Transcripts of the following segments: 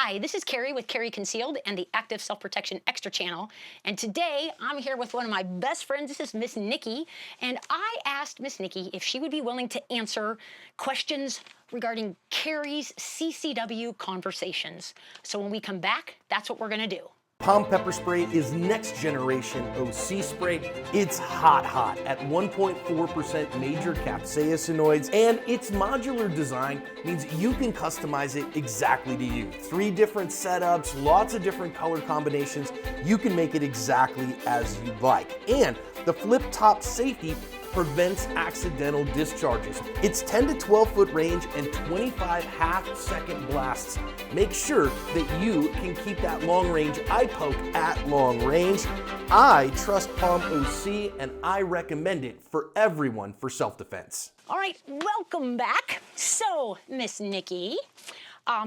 Hi, this is Kaery with Kaery Concealed and the Active Self-Protection Extra channel. And today I'm here with one of my best friends. This is Miss Nikki. And I asked Miss Nikki if she would be willing to answer questions regarding Kaery's CCW conversations. So when we come back, that's what we're going to do. Palm pepper spray is next generation OC spray. It's hot at 1.4% major capsaicinoids, and its modular design means you can customize it exactly to you. 3 different setups, lots of different color combinations. You can make it exactly as you like. And the flip top safety prevents accidental discharges. It's 10 to 12 foot range and 25 half-second blasts. Make sure that you can keep that long range eye poke at long range. I trust Palm OC and I recommend it for everyone for self-defense. All right, welcome back. So, Miss Nikki,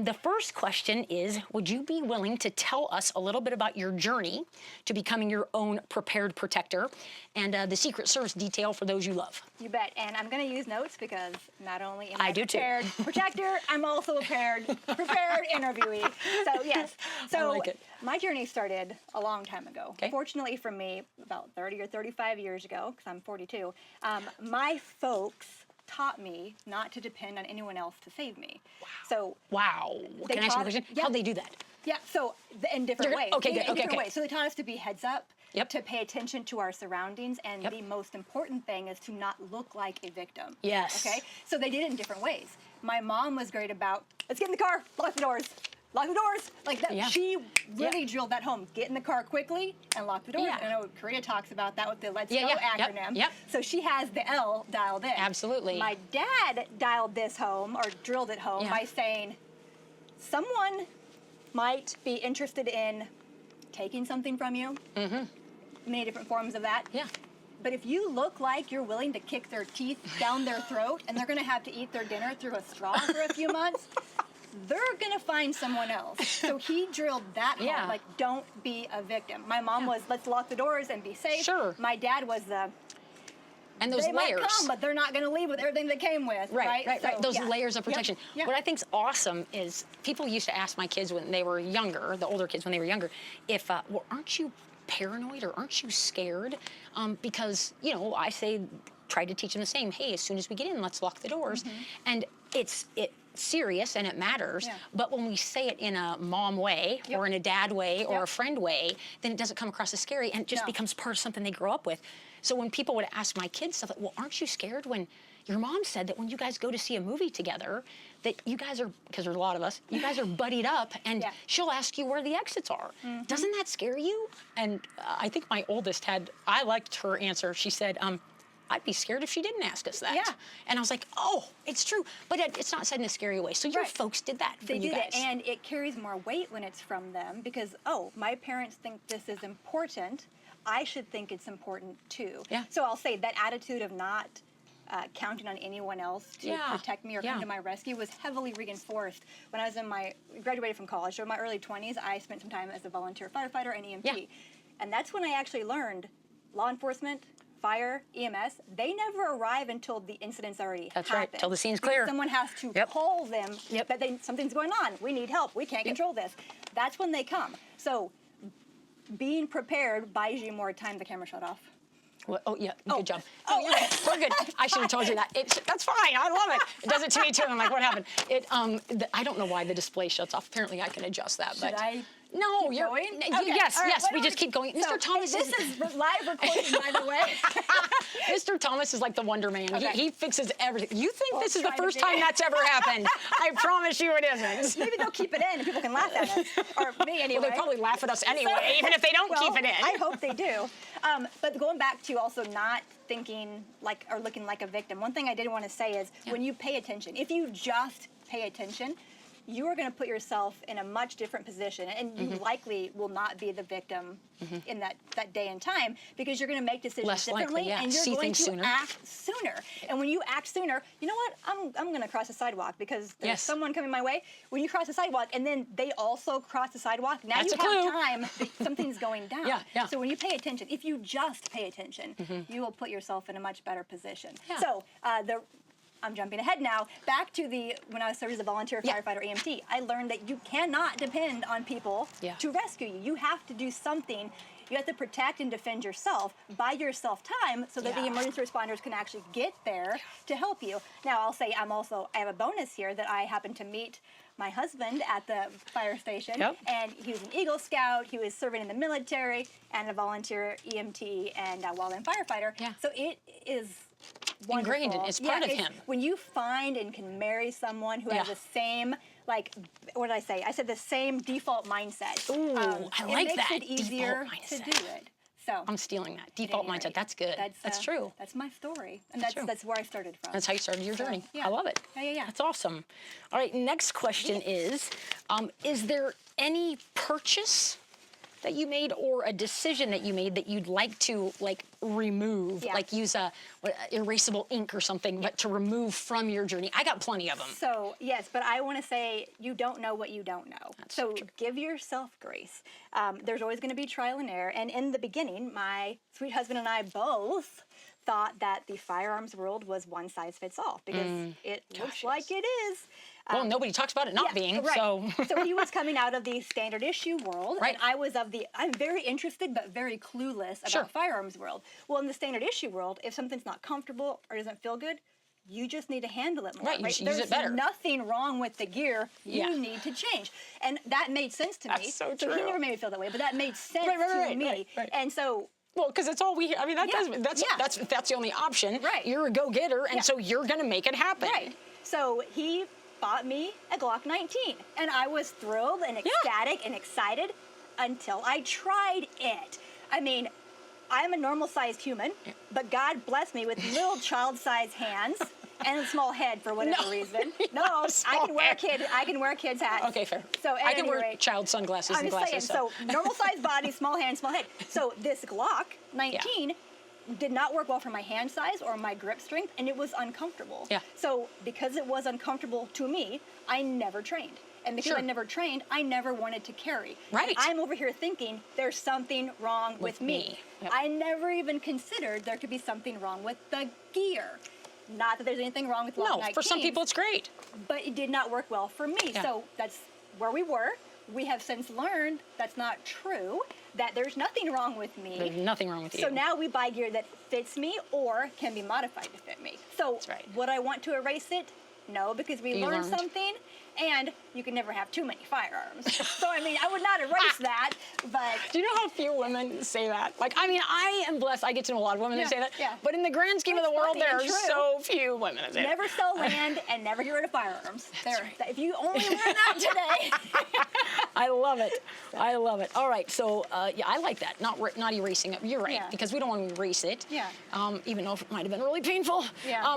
the first question is, would you be willing to tell us a little bit about your journey to becoming your own prepared protector and the Secret Service detail for those you love? You bet, and I'm going to use notes because not only am I I do prepared protector, I'm also a prepared interviewee. So yes, I like it. My journey started a long time ago. Okay. Fortunately for me, about 30 or 35 years ago, because I'm 42, my folks taught me not to depend on anyone else to save me. Wow. So wow. they Can I ask you a taught- question? yeah. How'd they do that? yeah, so in different ways. Okay, good. In different Okay. ways. So they taught us to be heads up, Yep. to pay attention to our surroundings, and Yep. the most important thing is to not look like a victim. Yes. Okay? So they did it in different ways. My mom was great about, let's get in the car, lock the doors. Lock the doors, like that. Yeah. She really drilled that home. Get in the car quickly and lock the doors. Yeah. I know Korea talks about that with the Let's Yeah, Go yeah. Yep, acronym. yep. So she has the L dialed in. Absolutely. My dad dialed this home, or drilled it home, Yeah. by saying, someone might be interested in taking something from you. Mm-hmm. Many different forms of that. Yeah. But if you look like you're willing to kick their teeth down their throat and they're going to have to eat their dinner through a straw for a few months, they're going to find someone else. So he drilled that home, Yeah. like, don't be a victim. My mom was, let's lock the doors and be safe. Sure. My dad was the, And those they layers. might come, but they're not going to leave with everything they came with. Right. So, Those yeah. layers of Yep. protection. Yeah. What I think's awesome is people used to ask my kids when they were younger, the older kids when they were younger, if, well, aren't you paranoid or aren't you scared? Because, you know, I say, try to teach them the same. Hey, as soon as we get in, let's lock the doors. Mm-hmm. And it's serious and it matters, Yeah. but when we say it in a mom way Yep. or in a dad way or Yep. a friend way, then it doesn't come across as scary and it just No. becomes part of something they grow up with. So when people would ask my kids stuff like, well, aren't you scared when your mom said that when you guys go to see a movie together, that you guys are, because there's a lot of us, you guys are buddied up and Yeah. she'll ask you where the exits are. Mm-hmm. Doesn't that scare you? And I think my oldest I liked her answer. She said, I'd be scared if she didn't ask us that. Yeah. And I was like, oh, it's true. But it's not said in a scary way. So your Right. folks did that for They you did guys. it, and it carries more weight when it's from them because, oh, my parents think this is important. I should think it's important too. Yeah. So I'll say that attitude of not counting on anyone else to Yeah. protect me or Yeah. come to my rescue was heavily reinforced when I was graduated from college. So in my early 20s, I spent some time as a volunteer firefighter and EMT. Yeah. And that's when I actually learned law enforcement, fire, EMS, they never arrive until the incident's already That's happened. right, till the scene's Because clear. Someone has to Yep. call them Yep. that something's going on. We need help. We can't control this. That's when they come. So being prepared buys you more time. The camera shut off. Well, oh, yeah, Oh. good job. Oh. You're good. We're good. I should have told you that. That's fine. I love it. It does it to me, too. I'm like, what happened? I don't know why the display shuts off. Apparently, I can adjust that. Should but I No, keep you're... going? Yes, Okay. All right, yes, what we do just keep going. So, Mr. Thomas hey, this is live recording, by the way. Mr. Thomas is like the Wonder Man. Okay. He fixes everything. You think Well, this is the trying to first be. time that's ever happened. I promise you it isn't. Maybe they'll keep it in and people can laugh at us. Or me, anyway. Well, they probably laugh at us anyway, even if they don't Well, keep it in. I hope they do. But going back to also not thinking like or looking like a victim, one thing I did want to say is when you pay attention, if you just pay attention, you are going to put yourself in a much different position, and you likely will not be the victim in that day and time because you're going to make decisions Less likely, differently, yeah. and you're See going things to sooner. act sooner. And when you act sooner, you know what? I'm going to cross the sidewalk because there's Yes. someone coming my way. When you cross the sidewalk, and then they also cross the sidewalk, now That's you a clue. have time that something's going down. Yeah, yeah. So when you pay attention, if you just pay attention, you will put yourself in a much better position. Yeah. So I'm jumping ahead now. Back to when I served as a volunteer firefighter EMT, I learned that you cannot depend on people to rescue you. You have to do something. You have to protect and defend yourself, buy yourself time so that the emergency responders can actually get there to help you. Now, I'll say I have a bonus here that I happened to meet my husband at the fire station, and he was an Eagle Scout. He was serving in the military and a volunteer EMT and a wildland firefighter. So it is wonderful. Ingrained, it's part of him. When you find and can marry someone who has the same, like, what did I say? I said the same default mindset. Ooh, I like that. It makes it easier to do it. So I'm stealing that. Default mindset. That's good. That's true. That's my story. And That's true. That's where I started from. That's how you started your journey. I love it. Yeah. That's awesome. All right, next question is there any purchase that you made or a decision that you made that you'd like to remove, like use a erasable ink or something, but to remove from your journey? I got plenty of them. So yes, but I want to say you don't know what you don't know. That's so true. Give yourself grace. There's always going to be trial and error. And in the beginning, my sweet husband and I both thought that the firearms world was one size fits all because it looks like it is. Well, nobody talks about it not being, so. So he was coming out of the standard issue world, and I was I'm very interested but very clueless about firearms world. Well, in the standard issue world, if something's not comfortable or doesn't feel good, you just need to handle it more. Right, you should There's use it better. nothing wrong with the gear. You need to change. And that made sense to me. That's so true. He never made me feel that way, but that made sense to me. Right. And so well, because it's all we. I mean, that's the only option. Right. You're a go-getter, and so you're going to make it happen. Right. So he bought me a Glock 19, and I was thrilled and ecstatic and excited until I tried it. I mean, I'm a normal-sized human, but God blessed me with little child-sized hands and a small head for whatever reason. No, I can wear a kid's hat. Okay, fair. So I can wear child sunglasses and glasses. So normal-sized body, small hand, small head. So this Glock 19 did not work well for my hand size or my grip strength, and it was uncomfortable. So because it was uncomfortable to me, I never trained. And because I never trained, I never wanted to carry. Right. And I'm over here thinking there's something wrong with me. I never even considered there could be something wrong with the gear. Not that there's anything wrong with Glock 19. No, for some people it's great. But it did not work well for me. So that's where we were. We have since learned that's not true, that there's nothing wrong with me. There's nothing wrong with you. So now we buy gear that fits me or can be modified to fit me. So would I want to erase it? No, because we learned something, and you can never have too many firearms. So, I mean, I would not erase that, but... Do you know how few women say that? Like, I mean, I am blessed. I get to know a lot of women that say that. But in the grand scheme of the world, there are so few women that say that. Never sell land and never get rid of firearms. If you only learn that today... I love it. I love it. All right, so, I like that. Not erasing it. You're right, because we don't want to erase it. Even though it might have been really painful.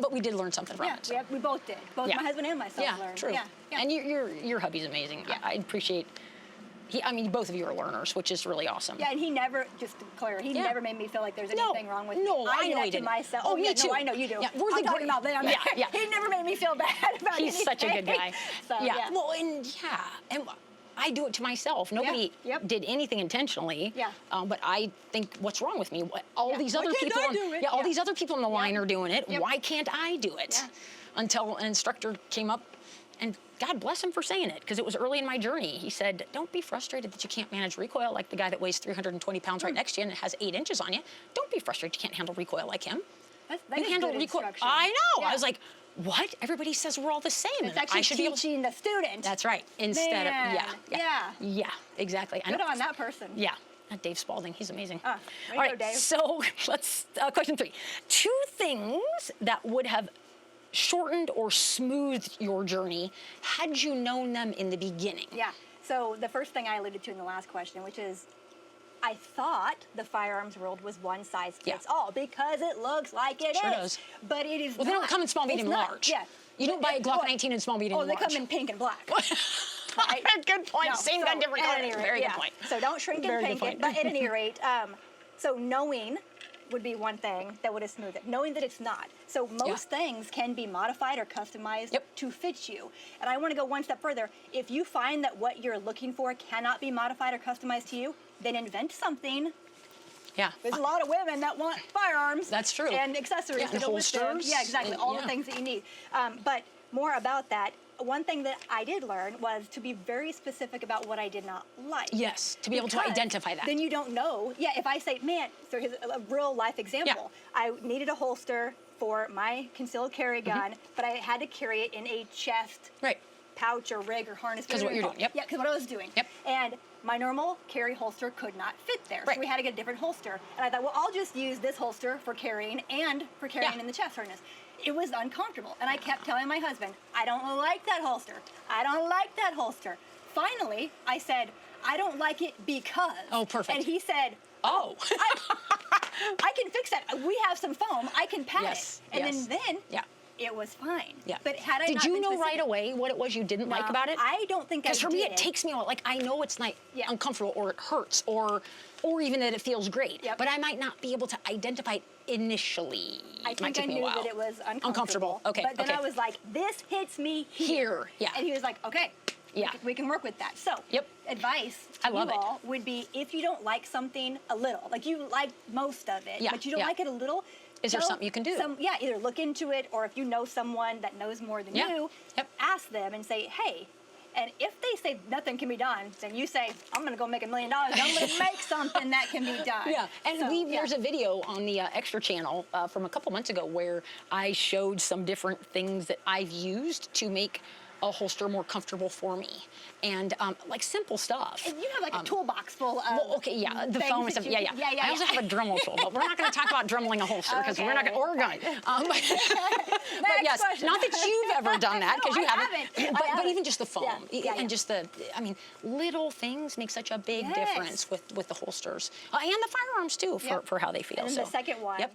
But we did learn something from it. So. We both did. Both my husband and myself learned. True. And your hubby's amazing. I appreciate. I mean, both of you are learners, which is really awesome. Yeah, and he never, just to clear, he never made me feel like there's anything wrong with me. No, I know he did didn't. myself. Oh, me too. No, I know you do. Yeah, I'm talking about them. Yeah. He never made me feel bad about anything. He's such a good guy. So, Well, and I do it to myself. Nobody did anything intentionally. But I think, what's wrong with me? All these other people, all these other people on the line are doing it. Why can't I do it? Until an instructor came up, and God bless him for saying it, because it was early in my journey. He said, "Don't be frustrated that you can't manage recoil like the guy that weighs 320 pounds right next to you and has 8 inches on you. Don't be frustrated you can't handle recoil like him. You handle recoil." I know. I was like, what? Everybody says we're all the same. It's actually I should teaching the student. That's right. Instead of exactly. Good on that person. Yeah. Dave Spalding, he's amazing. All right, Dave. So let's question 3. 2 things that would have shortened or smoothed your journey had you known them in the beginning. Yeah. So the first thing I alluded to in the last question, which is, I thought the firearms world was one size fits all because it looks like it sure is. Does. But it is Well, they don't come in small, medium, and large. Yeah. You don't buy a Glock 19 in small, medium, and large. Oh, they come in pink and black. Right? Good point. Same gun, different color. Very good point. So don't shrink and pink it. But at any rate, so knowing would be one thing that would have smoothed it. Knowing that it's not. So most things can be modified or customized to fit you. And I want to go one step further. If you find that what you're looking for cannot be modified or customized to you, then invent something Yeah. There's a lot of women that want firearms. That's true. And accessories. Yeah, to and go with them. holsters. Yeah, exactly. All Yeah. the things that you need. But more about that. One thing that I did learn was to be very specific about what I did not like. Yes, to be able to Because identify that. Then you don't know. Yeah, if I say, man, so here's a real life example. I needed a holster for my concealed carry gun, but I had to carry it in a chest Right. pouch or rig or harness. Because what you're doing. Yep. Yeah, because what I was doing. Yep. And my normal carry holster could not fit there. Right. So we had to get a different holster. And I thought, well, I'll just use this holster for carrying and for carrying Yeah. in the chest harness. It was uncomfortable. And I kept telling my husband, I don't like that holster. I don't like that holster. Finally, I said, I don't like it because. Oh, perfect. And he said, Oh. I can fix that. We have some foam. I can pat Yes, it. And yes. then Yeah. it was fine. Yeah. But had I Did not you been know specific- right away what it was you didn't like No, about it? I don't think I did. Because for me, it takes me a while. Like, I know it's not Yeah. uncomfortable or it hurts or even that it feels great. Yep. But I might not be able to identify it initially. I It might think I take me a knew while. that it was uncomfortable. Uncomfortable. Okay, But then okay. I was like, this hits me Here, yeah. And he was like, okay. Yeah. We can work with that. So, Yep. advice I to love you it. all would be if you don't like something a little, like you like most of it, Yeah, but you don't yeah. like it a little. Is there tell something you can do? Yeah, either look into it or if you know someone that knows more than Yeah. you, Yep. ask them and say, hey. And if they say nothing can be done, then you say, I'm going to go make $1 million. I'm going to make something that can be done. Yeah, and So, there's a video on the Extra channel from a couple months ago where I showed some different things that I've used to make a holster more comfortable for me, and like simple stuff. And you have like a toolbox full of. Well, okay, yeah, the things foam and that stuff. you- Yeah. I also have a Dremel tool, but we're not going to talk about dremeling a holster because we're not going to, or a gun. But yes, question. not that you've ever done that because No, you I haven't. haven't. But, I haven't. even just the foam Yeah. and just the, I mean, little things make such a big Yes. difference with the holsters and the firearms too for how they feel. And then so. the second one. Yep.